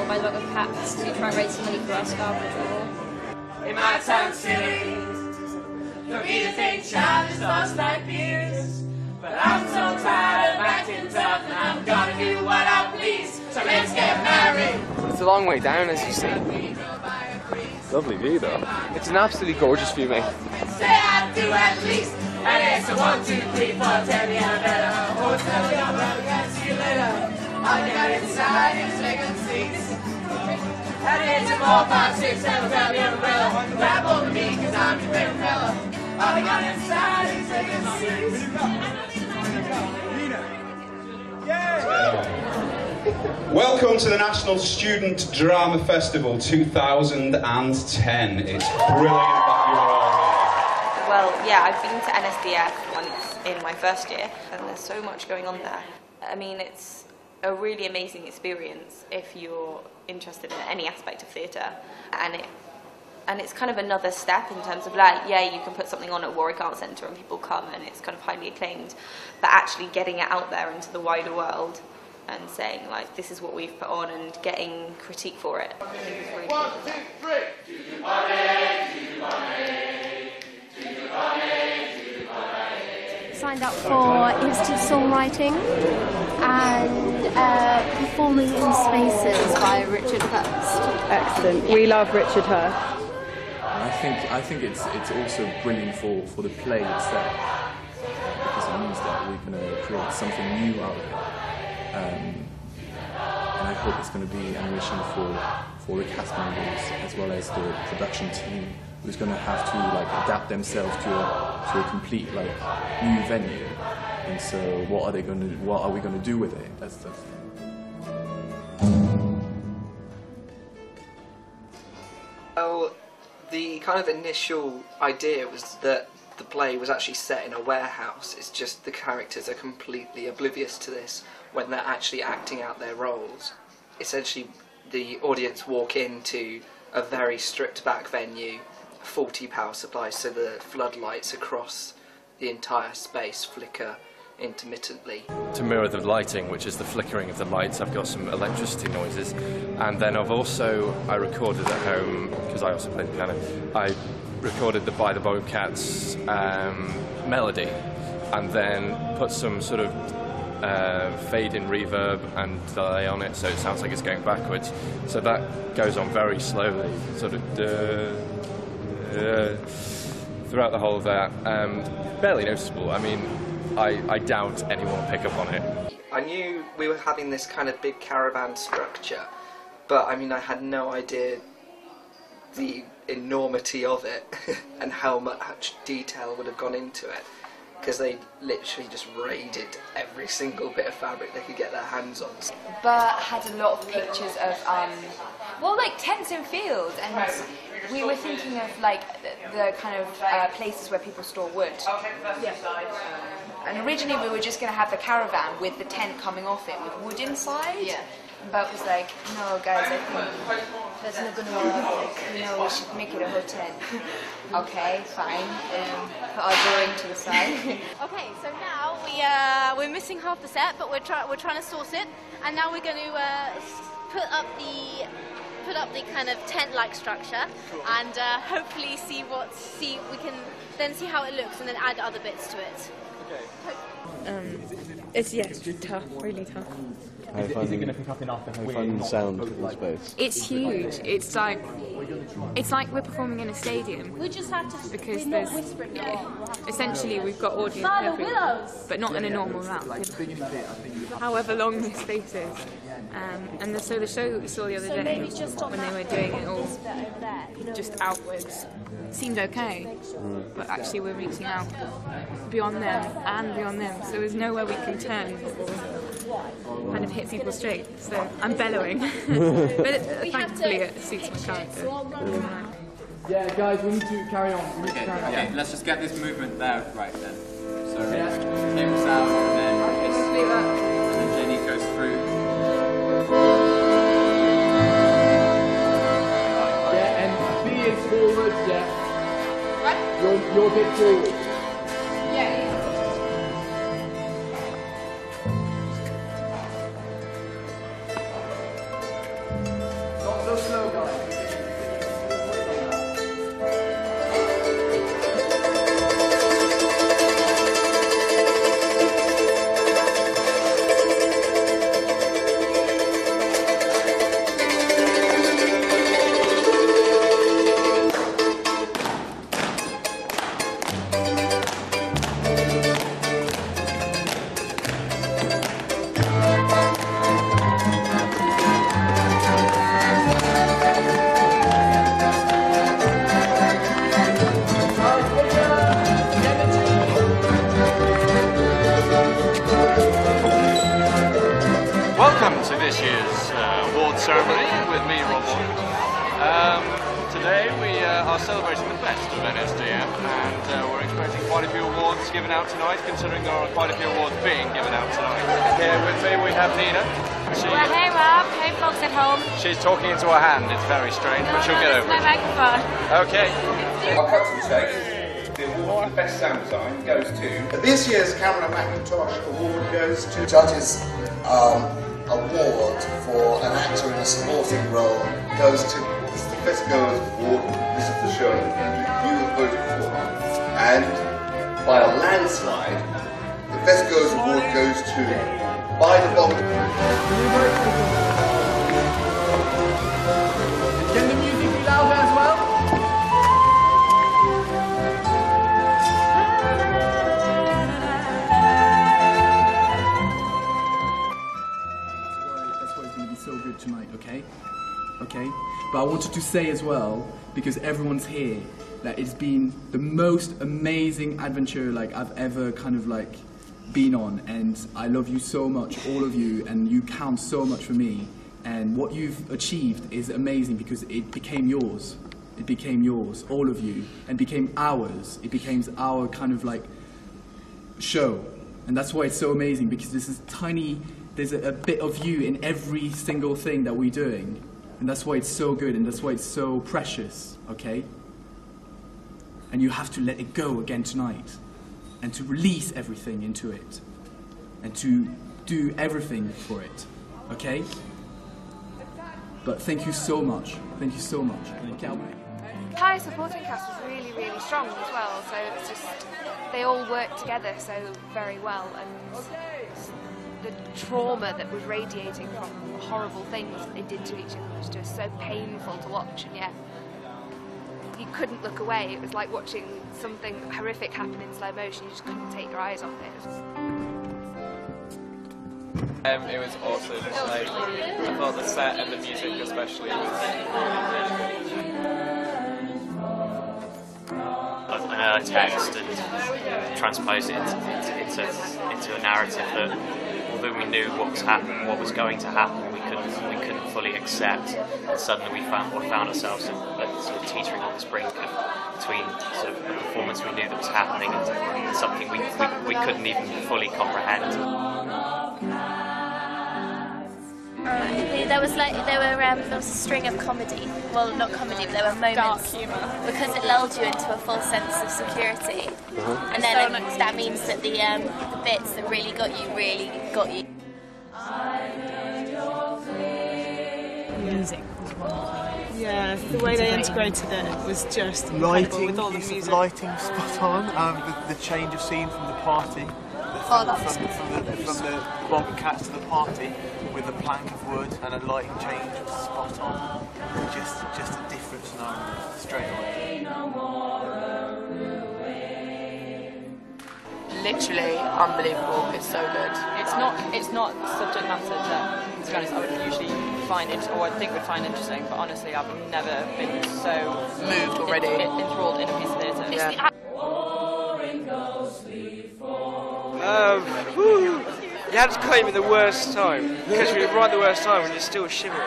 or by the book of Pats to try and raise some money for our Scar Patrol. It might sound silly for me to think childish thoughts like these, but I'm so tired of acting tough and I'm gonna do what I please, so let's get married. It's a long way down, as you see. Lovely view though. It's an absolutely gorgeous view, mate. Say I do at least, and it's a 1, 2, 3, 4, tell me I'm better. Oh, tell me I'm better, can't see you later. All you got inside is second seats. And it's a 4, 5, 6, 7, grab your umbrella. Grab hold of me, cause I'm your favorite fella. All you got inside is second seats. Welcome to the National Student Drama Festival 2010. It's brilliant that you're all here. Well, yeah, I've been to NSDF once in my first year, and there's so much going on there. I mean, it's a really amazing experience if you're interested in any aspect of theatre, and it's kind of another step in terms of, like, yeah, you can put something on at Warwick Arts Centre and people come and it's kind of highly acclaimed, but actually getting it out there into the wider world and saying, like, this is what we've put on and getting critique for it. I think it's really 1, 2, 3. Do you signed up for instant songwriting and performing in spaces by Richard Hurst. Excellent. We love Richard Hurst. I think it's also brilliant for the play itself, because it means that we're going to create something new out of it. And I hope it's going to be enriching for the cast members as well as the production team, who's going to have to, like, adapt themselves to a complete, like, new venue. And so what are we going to do with it? That's the thing. Well, the kind of initial idea was that the play was actually set in a warehouse. It's just the characters are completely oblivious to this when they're actually acting out their roles. Essentially, the audience walk into a very stripped back venue, faulty power supply, so the floodlights across the entire space flicker intermittently. To mirror the lighting, which is the flickering of the lights, I've got some electricity noises, and then I recorded at home, because I also play the piano, I recorded the By the Bobcats melody, and then put some sort of fade-in reverb and delay on it, so it sounds like it's going backwards. So that goes on very slowly, sort of throughout the whole of that. Barely noticeable. I mean, I doubt anyone will pick up on it. I knew we were having this kind of big caravan structure, but I mean, I had no idea the enormity of it and how much detail would have gone into it, because they literally just raided every single bit of fabric they could get their hands on. But had a lot of pictures of, well, like tents and fields, and we were thinking of like the kind of places where people store wood. Yeah. And originally we were just going to have the caravan with the tent coming off it with wood inside. Yeah. But it was like, no guys, I think that's not going to work. No, we should make it a hotel. Okay, fine. Put our drawing to the side. Okay, so now we're missing half the set, but we're trying to source it, and now we're going to put up the kind of tent-like structure, and hopefully we can then see how it looks, and then add other bits to it. It's tough, really tough. Is it going to pick up enough? How fun sound in space? It's huge. It's like we're performing in a stadium. We just have to, because we're not whispering now. Essentially we've got audience everywhere, but not in a normal round. However long this space is. And so the show that we saw the other day, when they were doing it all just outwards, seemed okay, but actually we're reaching out beyond them and beyond them, so there's nowhere we can turn or kind of hit people straight. So I'm bellowing, but thankfully it suits my character. Yeah, guys, we need to carry on. Okay, let's just get this movement there right then. So, cable sound, and then Jenny goes through. Yeah, and B is forward, yeah. Right? You're a bit forward. Yeah. me, Rob. Today we are celebrating the best of NSDF, and we're expecting quite a few awards given out tonight, considering there are quite a few awards being given out tonight. Here with me we have Nina. Well, hey Rob, hey folks at home. She's talking into her hand, it's very strange, but she'll get over my it. microphone. Okay. I'll cut to the chase. The award for the best sound design goes to... This year's Cameron Macintosh Award goes to... Judges award for an actor in a supporting role goes to... This is the Best Girls Award. This is the show that you have voted for. And by a landslide, the Best Girls Award goes to By the Bottom. Can the music be louder as well? That's why it's going to be so good tonight, okay? Okay? But I wanted to say as well, because everyone's here, that it's been the most amazing adventure like I've ever kind of like been on, and I love you so much, all of you, and you count so much for me, and what you've achieved is amazing because it became yours. It became yours, all of you, and became ours. It became our kind of like show, and that's why it's so amazing, because this is tiny, there's a bit of you in every single thing that we're doing, and that's why it's so good, and that's why it's so precious, okay? And you have to let it go again tonight, and to release everything into it, and to do everything for it, okay? But thank you so much. Thank you so much. Okay. Entire supporting cast was really, really strong as well. So it's just they all worked together so very well, and the trauma that was radiating from horrible things that they did to each other was just so painful to watch, and yet you couldn't look away. It was like watching something horrific happen in slow motion. You just couldn't take your eyes off it. It was awesome. Like, I thought the set and the music especially was really I know a text and transpose it into a narrative that, although we knew what was going to happen, we couldn't fully accept, and suddenly we found ourselves at sort of teetering on this brink between sort of a performance we knew that was happening and something we couldn't even fully comprehend. There was a string of comedy. Well, not comedy, but there were moments because it lulled you into a full sense of security. And then that means that the bits that really got you. Music was wonderful. Yeah, the way they integrated it was just incredible with all the music. Lighting spot on. The change of scene from the party. From the Bobcats to the party, with a plank of wood and a lighting change was spot on. Just a different scenario straight away. Literally unbelievable. It's so good. It's not subject matter that, to be honest, I would usually find or I think would find interesting, but honestly I've never been so moved already, enthralled in a piece of theatre. Yeah. You had to claim at the worst time, because we were right at the worst time and you're still shivering.